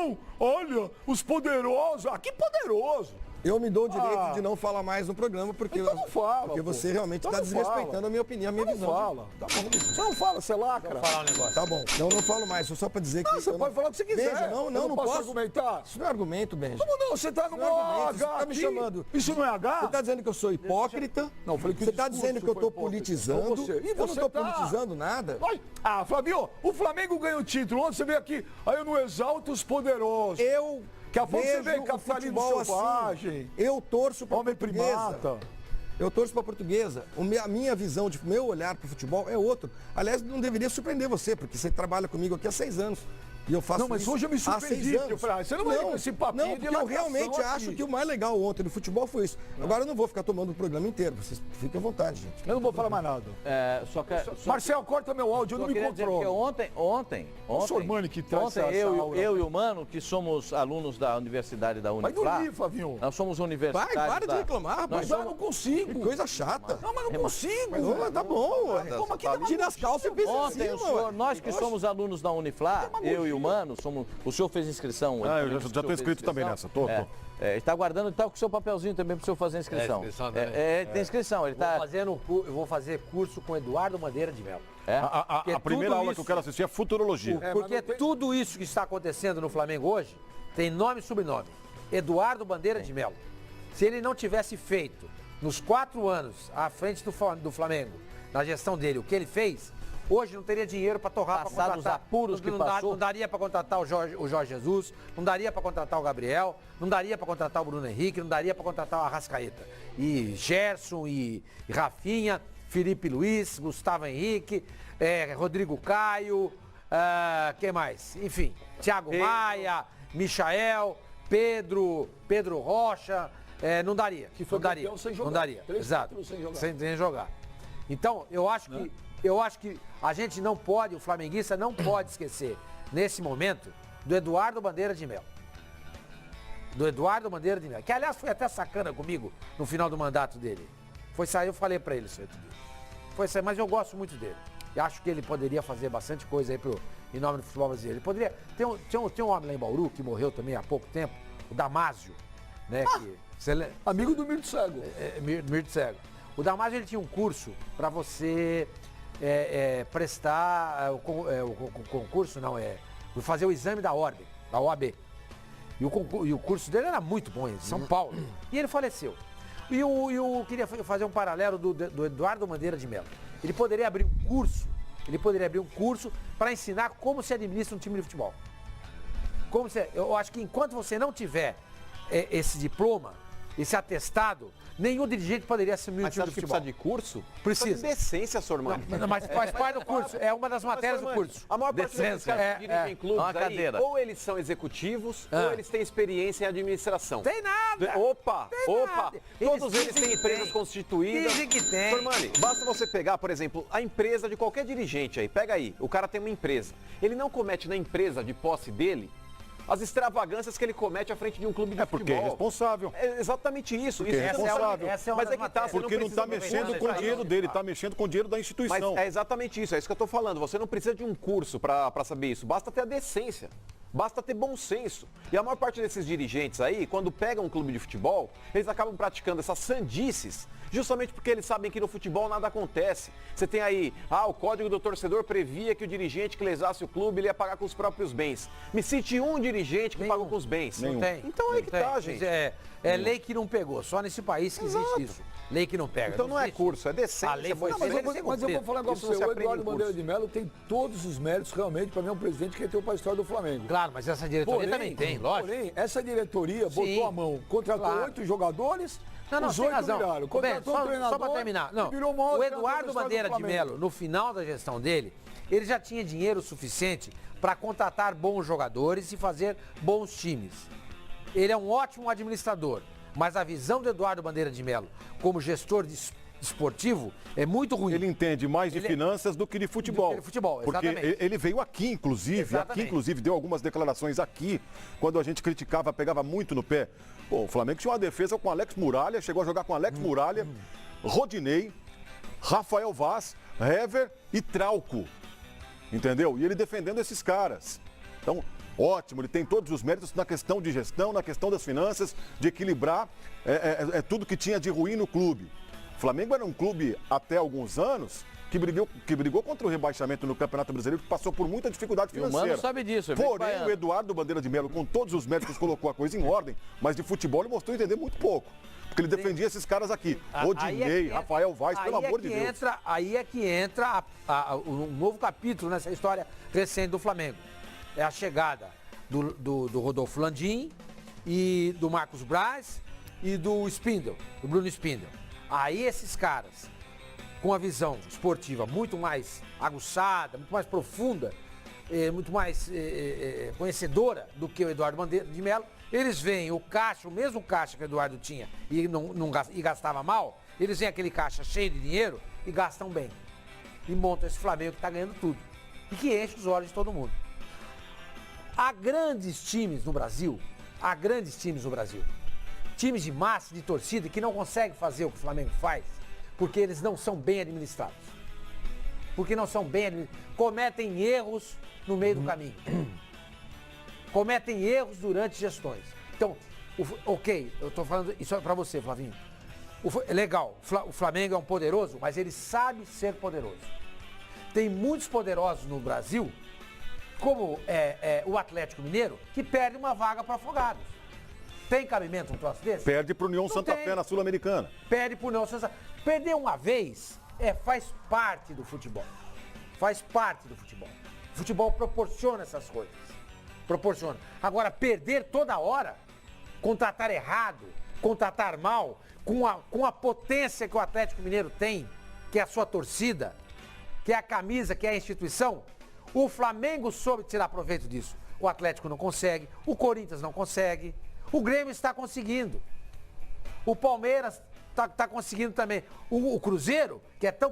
não, olha, os poderosos. Ah, que poderoso! Eu me dou o direito de não falar mais no programa, porque, Então não fala, porque você pô. realmente Então está não desrespeitando fala. a minha opinião, a minha Não visão. fala. Tá bom. Você não fala, você lacra. Vou falar um negócio. Tá bom, não falo mais, só para dizer que... Você pode falar o que você quiser. Benja, não posso posso. argumentar. Isso não é argumento, Benja. Como não? Você tá no meu argumento, você H tá me aqui. chamando. Isso não é H? Você está dizendo que eu sou hipócrita? Não, eu falei que o você está discurso dizendo que eu estou foi hipócrita. politizando? Então você- E eu não você estou tá- politizando nada. Ah, Flavinho, o Flamengo ganha o título. Ontem você veio aqui, aí eu não exalto os poderosos. Eu Daqui a pouco você vejo vem o capitalismo futebol selvagem. assim. Eu torço para a Homem portuguesa. primata. Eu torço para a portuguesa. A minha visão, meu olhar para o futebol é outro. Aliás, não deveria surpreender você, porque você trabalha comigo aqui há 6 anos. E eu faço Não, mas isso hoje eu me há surpreendi, 6 anos. eu falei, você não vai com esse papinho Não, de porque eu lacração realmente aqui. acho que o mais legal ontem no futebol foi isso. Agora eu não vou ficar tomando o programa inteiro. Vocês fiquem à vontade, gente. Eu não vou falar mais nada. Marcel, corta meu áudio, eu não me controlo. Ontem, o Sormani que traz ontem essa aura. eu e o Mano, que somos alunos da Universidade da Vai Uniflá. dormir, Flavinho. Nós somos universitários. Para de reclamar, rapaz. Mas eu não consigo. Que coisa chata. Não, mas não consigo. Mas tá bom, ué. Como aqui Tira as calças e pisa em Ontem, cima, o senhor, ué. nós que somos alunos da Uniflá, eu e o Mano, o senhor fez inscrição. Eu já estou inscrito também nessa, tô. Está aguardando, está com o seu papelzinho também para o senhor fazer a inscrição. inscrição também. Tem inscrição, ele está... Eu vou fazer curso com Eduardo Bandeira de Melo. A primeira aula que eu quero assistir é futurologia. Porque tudo isso que está acontecendo no Flamengo hoje tem nome e sobrenome. Eduardo Bandeira de Melo. Se ele não tivesse feito nos 4 anos à frente do Flamengo, na gestão dele, o que ele fez, hoje não teria dinheiro para torrar, para Passados contratar. os apuros que passou. Não daria para contratar o Jorge Jesus, não daria para contratar o Gabriel, não daria para contratar o Bruno Henrique, não daria para contratar o Arrascaeta. E Gerson, e Rafinha, Felipe Luiz, Gustavo Henrique, Rodrigo Caio, quem mais? Enfim, Thiago Maia, Michael, Pedro Rocha, não daria. Que foi não daria. campeão sem jogar. Não daria. 3 Exato. títulos sem jogar. Sem jogar. Então, eu acho que a gente não pode, o flamenguista não pode esquecer, nesse momento, do Eduardo Bandeira de Melo. Do Eduardo Bandeira de Melo. Que, aliás, foi até sacana comigo no final do mandato dele. Foi sair, eu falei pra ele isso aí. Foi sair, mas eu gosto muito dele. E acho que ele poderia fazer bastante coisa aí em nome do futebol brasileiro. Ele poderia... Tem um homem lá em Bauru que morreu também há pouco tempo, o Damásio, né? Amigo do Mirto Cego. Mirto Cego. O Damásio, ele tinha um curso para você prestar o concurso, fazer o exame da ordem, da OAB. E o curso dele era muito bom em São Paulo. E ele faleceu. E eu queria fazer um paralelo do Eduardo Bandeira de Melo. Ele poderia abrir um curso para ensinar como se administra um time de futebol. Eu acho que enquanto você não tiver esse diploma, esse atestado, nenhum dirigente poderia assumir o time de futebol. Precisa de curso? Precisa. De decência, Sormani. Não, mas faz parte do curso. É uma das matérias do curso. A maior parte desses caras que dirigem clubes Uma aí, cadeira. ou eles são executivos, ou eles têm experiência em administração. Tem nada. Opa! nada. Todos Eles eles dizem têm que empresas tem. constituídas. Dizem que tem. Sormani, basta você pegar, por exemplo, a empresa de qualquer dirigente aí. Pega aí, o cara tem uma empresa. Ele não comete na empresa de posse dele as extravagâncias que ele comete à frente de um clube de futebol. Porque é responsável. É exatamente isso. Porque é responsável. Essa é uma Mas das é que tá, matérias. você Porque não está precisa mexendo com o dinheiro dele, está mexendo com o dinheiro da Mas instituição. é exatamente isso, é isso que eu estou falando. Você não precisa de um curso para saber isso. Basta ter a decência. Basta ter bom senso. E a maior parte desses dirigentes aí, quando pegam um clube de futebol, eles acabam praticando essas sandices, justamente porque eles sabem que no futebol nada acontece. Você tem aí, o código do torcedor previa que o dirigente que lesasse o clube, ele ia pagar com os próprios bens. Me cite um dirigente que pagou com os bens. Não tem. Então aí Não que tem. tá, gente. É lei que não pegou. Só nesse país que existe isso. Lei que não pega. Então não é existe. curso, é decência. A lei foi bom feita, senso. Mas eu vou falar com Isso você, você o aprende Eduardo em Bandeira curso. de Melo tem todos os méritos realmente, para mim é um presidente que tem para a história do Flamengo. Claro, mas essa diretoria também tem, lógico. Porém, essa diretoria Sim. botou a mão, contratou Claro. 8 jogadores, Não, os tem 8 razão. viraram. Bem, Contratou um treinador só para terminar. Não, e virou o maior o treinador da Eduardo história do Bandeira de Flamengo. Melo, no final da gestão dele, ele já tinha dinheiro suficiente para contratar bons jogadores e fazer bons times. Ele é um ótimo administrador, mas a visão do Eduardo Bandeira de Melo como gestor esportivo é muito ruim. Ele entende mais de Ele- finanças do que de futebol. Do que de futebol, Porque exatamente. ele veio aqui, inclusive, deu algumas declarações aqui, quando a gente criticava, pegava muito no pé. Pô, o Flamengo tinha uma defesa com Alex Muralha, chegou a jogar com Alex Muralha, Rodinei, Rafael Vaz, Hever e Trauco. Entendeu? E ele defendendo esses caras. Então, ótimo, ele tem todos os méritos na questão de gestão, na questão das finanças, de equilibrar tudo que tinha de ruim no clube. O Flamengo era um clube, até alguns anos, que brigou contra o rebaixamento no Campeonato Brasileiro, que passou por muita dificuldade E o financeira. Mano sabe disso. é bem Porém, baiano. o Eduardo Bandeira de Melo, com todos os méritos, colocou a coisa em ordem, mas de futebol ele mostrou entender muito pouco. Porque ele defendia esses caras aqui. Odinei, Rafael Vaz, pelo amor de Deus. Aí é que entra um novo capítulo nessa história recente do Flamengo. É a chegada do Rodolfo Landim e do Marcos Braz e do Spindle, do Bruno Spindle. Aí esses caras, com a visão esportiva muito mais aguçada, muito mais profunda, muito mais conhecedora do que o Eduardo Bandeira de Melo, eles veem o caixa, o mesmo caixa que o Eduardo tinha e gastava mal, eles veem aquele caixa cheio de dinheiro e gastam bem. E montam esse Flamengo que está ganhando tudo. E que enche os olhos de todo mundo. Há grandes times no Brasil, times de massa, de torcida, que não conseguem fazer o que o Flamengo faz, porque eles não são bem administrados. Cometem erros no meio do caminho. Cometem erros durante gestões. Então, eu tô falando isso para você, Flavinho. Legal, o Flamengo é um poderoso, mas ele sabe ser poderoso. Tem muitos poderosos no Brasil, como o Atlético Mineiro, que perde uma vaga para Afogados. Tem cabimento um troço desse? Perde pro União Não Santa tem. Fé na Sul-Americana. Perde por não. Perder uma vez faz parte do futebol. Faz parte do futebol. O futebol proporciona essas coisas. Proporciona. Agora, perder toda hora, contratar errado, contratar mal, com a potência que o Atlético Mineiro tem, que é a sua torcida, que é a camisa, que é a instituição, o Flamengo soube tirar proveito disso. O Atlético não consegue, o Corinthians não consegue, o Grêmio está conseguindo. O Palmeiras está conseguindo também. O Cruzeiro, que é tão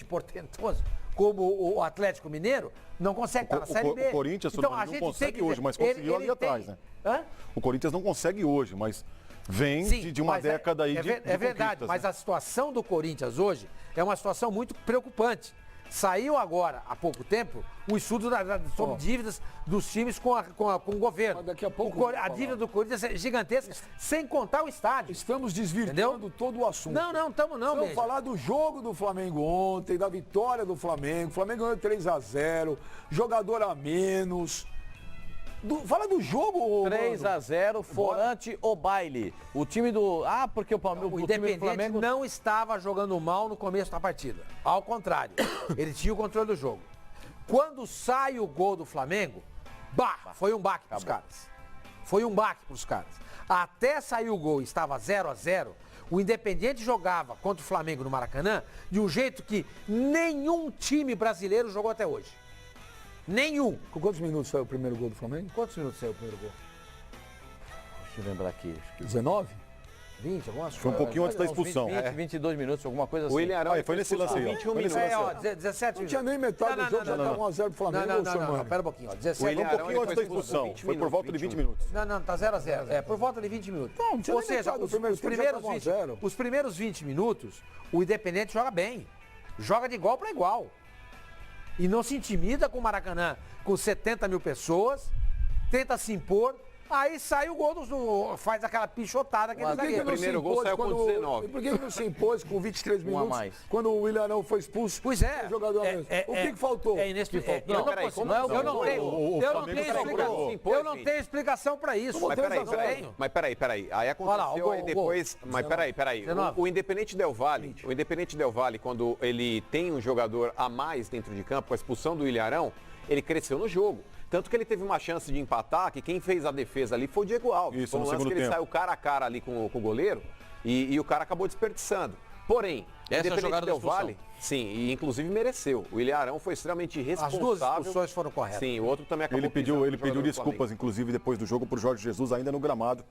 portentoso como o Atlético Mineiro, não consegue estar na Série B. O Corinthians Então, não consegue hoje, mas conseguiu ali atrás, né? Hã? O Corinthians não consegue hoje, mas vem Sim, de uma mas década aí de É verdade, conquistas, mas né? a situação do Corinthians hoje é uma situação muito preocupante. Saiu agora, há pouco tempo, um estudo sobre dívidas dos times com o governo. Mas daqui a pouco A dívida do Corinthians é gigantesca, sem contar o estádio. Estamos desvirtuando todo o assunto. Não, estamos não, Vamos Benja. falar do jogo do Flamengo ontem, da vitória do Flamengo. O Flamengo ganhou 3-0, jogador a menos. Fala do jogo, 3-0, Forante ou baile. O time do... porque o O time do Independente Flamengo... não estava jogando mal no começo da partida. Ao contrário, ele tinha o controle do jogo. Quando sai o gol do Flamengo, foi um baque para os caras. Foi um baque para os caras. Até sair o gol, estava 0-0, o Independente jogava contra o Flamengo no Maracanã de um jeito que nenhum time brasileiro jogou até hoje. Nenhum. Com quantos minutos saiu o primeiro gol do Flamengo? Quantos minutos saiu o primeiro gol? Deixa eu lembrar aqui. Acho que 19? 20, algumas Foi um pouquinho antes da expulsão. 20, 22 minutos, alguma coisa assim. O Ilharão Foi nesse lance aí, ó. 21 Foi nesse minutos. lance aí. 17 Não tinha nem metade do jogo, já estava 1-0 pro Flamengo. Não, pera um pouquinho, ó. 17 Foi um Ilharão, pouquinho ele antes da foi expulso expulsão. 20 Foi por volta de 20 minutos. Não, tá 0-0. Por volta de 20 minutos. Não tinha Ou nem seja, metade do os primeiro tempo, já primeiros tava 20, 1-0. os primeiros 20 minutos, o Independente joga bem. Joga de igual para igual. E não se intimida com o Maracanã, com 70 mil pessoas, tenta se impor. Aí sai o gol, faz aquela pichotada que ele Por que que zagueiro. não se primeiro gol impôs saiu com quando- 19. Por que que não se impôs com 23 a minutos, mais. quando o Ilharão foi expulso? Pois é. O jogador a menos. O que faltou? É inexplicável. Não, peraí, como não? Eu não tenho. O Eu não Flamengo tenho se explicação. impôs, Eu não gente. tenho explicação para isso. Tomou Mas 3 peraí, a 0. peraí. Mas peraí. Aí Olha lá, aconteceu, o gol, aí o depois... gol. Mas peraí. 19. O Independente Del Valle, quando ele tem um jogador a mais dentro de campo, com a expulsão do Ilharão, ele cresceu no jogo. Tanto que ele teve uma chance de empatar, que quem fez a defesa ali foi o Diego Alves. Isso, Foi um no lance segundo que ele tempo. saiu cara a cara ali com o goleiro e o cara acabou desperdiçando. Porém, Essa é a Independente jogada da Del expulsão. Valle, sim, e inclusive mereceu. O Ilharão foi extremamente As responsável. duas expulsões foram corretas. Sim, o outro também acabou Ele pediu pisando no jogador do desculpas, Flamengo. inclusive, depois do jogo, pro Jorge Jesus, ainda no gramado.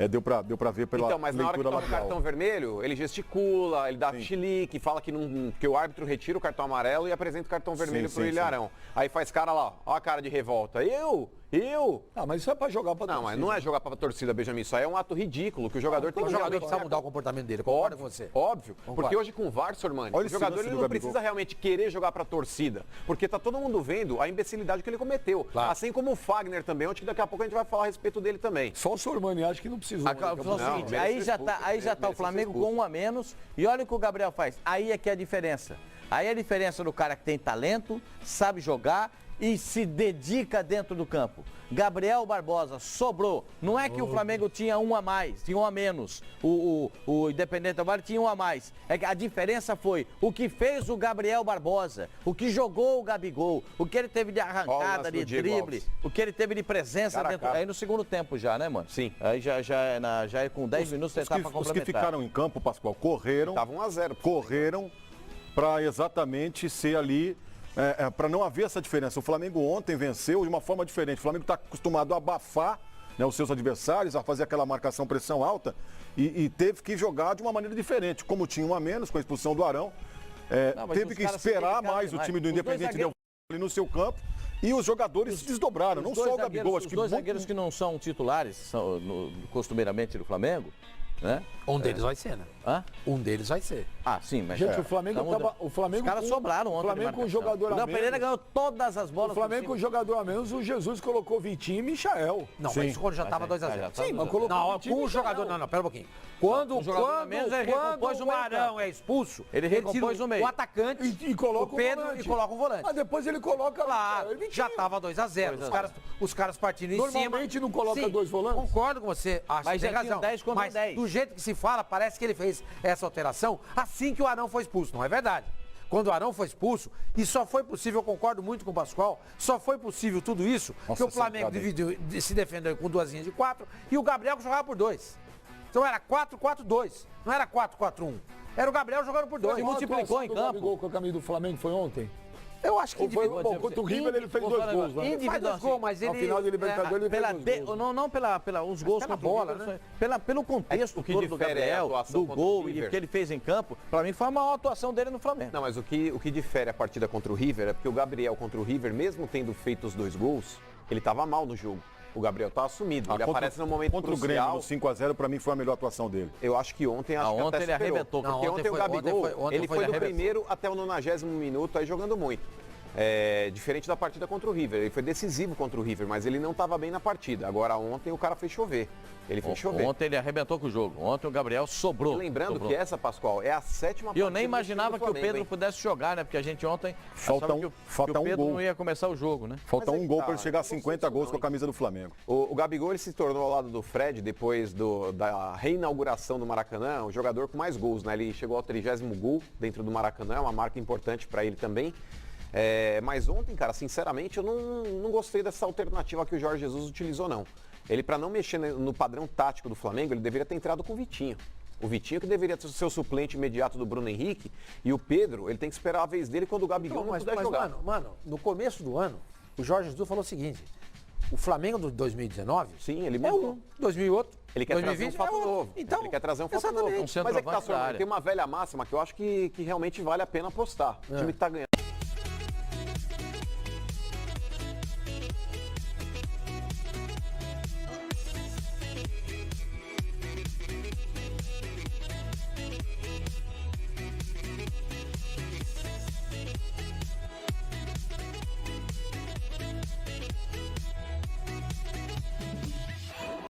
Deu pra ver pela Então, mas na hora que leitura toma o labial. cartão vermelho, ele gesticula, ele dá chilique, fala que o árbitro retira o cartão amarelo e apresenta o cartão vermelho pro sim. Ilharão. Aí faz cara lá, ó a cara de revolta. Eu? Ah, mas isso é pra jogar pra Não, mas não é jogar pra torcida, Benjamin. Isso aí é um ato ridículo, que o jogador tem O que jogador realmente precisa mudar o comportamento dele. Concordo com você. Óbvio. Porque hoje com o VAR, Sormani. Olha O esse jogador lance ele do não Gabigol. precisa realmente querer jogar pra torcida, porque tá todo mundo vendo a imbecilidade que ele cometeu. Claro. Assim como o Fagner também, onde que daqui a pouco a gente vai falar a respeito dele também. Só o Sormani acha que não precisou. né? Fala o Não, seguinte, merece aí ser já expulso, tá, aí já tá o merece ser Flamengo expulso. com 1 a menos e olha o que o Gabriel faz. Aí é que é a diferença. Aí é a diferença do cara que tem talento, sabe jogar e se dedica dentro do campo. Gabriel Barbosa sobrou. Não é que o Flamengo tinha 1 a mais, tinha 1 a menos. O Independente Del Valle tinha 1 a mais. É que a diferença foi o que fez o Gabriel Barbosa, o que jogou o Gabigol, o que ele teve de Ó, o arrancada, lance de do Diego drible, Alves. o que ele teve de presença Cara a dentro. cara. Aí no segundo tempo já, né, mano? Sim. Aí já é com 10 minutos Os tentar que, pra os que complementar. ficaram em campo, Pascoal, correram. Tava 1-0. Correram para exatamente ser ali, para não haver essa diferença. O Flamengo ontem venceu de uma forma diferente. O Flamengo está acostumado a abafar, né, os seus adversários, a fazer aquela marcação pressão alta e teve que jogar de uma maneira diferente. Como tinha 1 a menos com a expulsão do Arão, Não, mas teve os que caras esperar sacrificaram mais o demais. time do Os dois Independente zagueiros- ali no seu campo e os jogadores se desdobraram, não Os só dois o Gabigol. Acho os que dois muito- zagueiros que não são titulares, costumeiramente do Flamengo, né? Um deles vai ser, né? Hã? Um deles vai ser. Ah, sim, mas... Gente, o Flamengo Tá mudando. tava. O Flamengo Os caras sobraram ontem. O Flamengo de com um marcação. jogador O a Léo Pereira menos. ganhou todas as bolas. O Flamengo com por um cima. jogador a menos, o Jesus colocou Vitinho e Michael. Não, Sim. mas isso quando já tava Mas 2 a 0. já tá Sim, mas 2 a 0. colocou Não, Vitinho com e o jogador. Michael. Não, pera um pouquinho. Quando O jogador menos, ele recompôs o o meio Arão campo. é expulso, Ele recompôs tira o meio. O atacante E coloca o Pedro volante. e coloca o volante. Mas depois ele coloca Claro, Michael e Vitinho. já tava 2 a 0. Os caras partindo em cima. Normalmente não coloca dois volantes? Concordo com você, acho Mas que tem já tinha razão. 10 contra Mas 10. do jeito que se fala, parece que ele fez essa alteração assim que o Arão foi expulso. Não é verdade. Quando o Arão foi expulso, e só foi possível, eu concordo muito com o Pascoal, só foi possível tudo isso, Nossa, que o Flamengo se defendeu com 2 linhas de 4 e o Gabriel que jogava por 2. Então era 4-4-2, não era 4-4-1. Era o Gabriel jogando por 2. E multiplicou em campo. O Gabigol com a camisa do Flamengo foi ontem? Eu acho que Ou foi, individual. bom, contra o River ele fez 2 gols, né? Ele faz 2 gols, mas ele... Na final de Libertadores ele Pela fez 2 de- gols. não pela os gols pela contra o bola, River, né? pelo contexto O que todo do difere é a Gabriel, atuação do contra o gol e River. o que ele fez em campo, pra mim foi a maior atuação dele no Flamengo. Não, mas o que difere a partida contra o River é porque o Gabriel contra o River, mesmo tendo feito os 2 gols, ele estava mal no jogo. O Gabriel tá assumido. Ele aparece no momento contra o Grêmio, crucial. no 5-0, para mim foi a melhor atuação dele. Eu acho que ontem, acho que ontem até ele superou. arrebentou. Porque Não, ontem, ontem o foi- Gabigol, ontem ele foi foi do arrebentou. primeiro até o 90º minuto, aí jogando muito. Diferente da partida contra o River. Ele foi decisivo contra o River, mas ele não estava bem na partida. Agora ontem o cara fez chover. Ele fez chover. Ontem ele arrebentou com o jogo. Ontem o Gabriel sobrou. E lembrando sobrou. que essa, Pascoal, é a 7ª E eu partida nem imaginava do que o Flamengo, Pedro hein? pudesse jogar, né? Porque a gente ontem Falta achava um- que o, falta que o um Pedro gol. não ia começar o jogo, né? Falta Mas é um que gol tá, para ele chegar a eu não sei 50 disso gols não, com a hein? camisa do Flamengo. O Gabigol ele se tornou ao lado do Fred depois da reinauguração do Maracanã, o jogador com mais gols, né? Ele chegou ao 30º gol dentro do Maracanã, é uma marca importante para ele também. Mas ontem, cara, sinceramente, eu não gostei dessa alternativa que o Jorge Jesus utilizou, não. Ele, para não mexer no padrão tático do Flamengo, ele deveria ter entrado com o Vitinho. O Vitinho que deveria ser o suplente imediato do Bruno Henrique. E o Pedro, ele tem que esperar a vez dele quando o Gabigol não puder jogar. Mano, no começo do ano, o Jorge Jesus falou o seguinte, o Flamengo do 2019 Sim, ele é mudou. um, 2008, Ele quer trazer um 2020 fato é outro. novo. Então, Ele quer trazer um fato exatamente. novo. Um Mas é que tá, centroavante da Sormani, área. tem uma velha máxima que eu acho que realmente vale a pena apostar. O time que tá ganhando.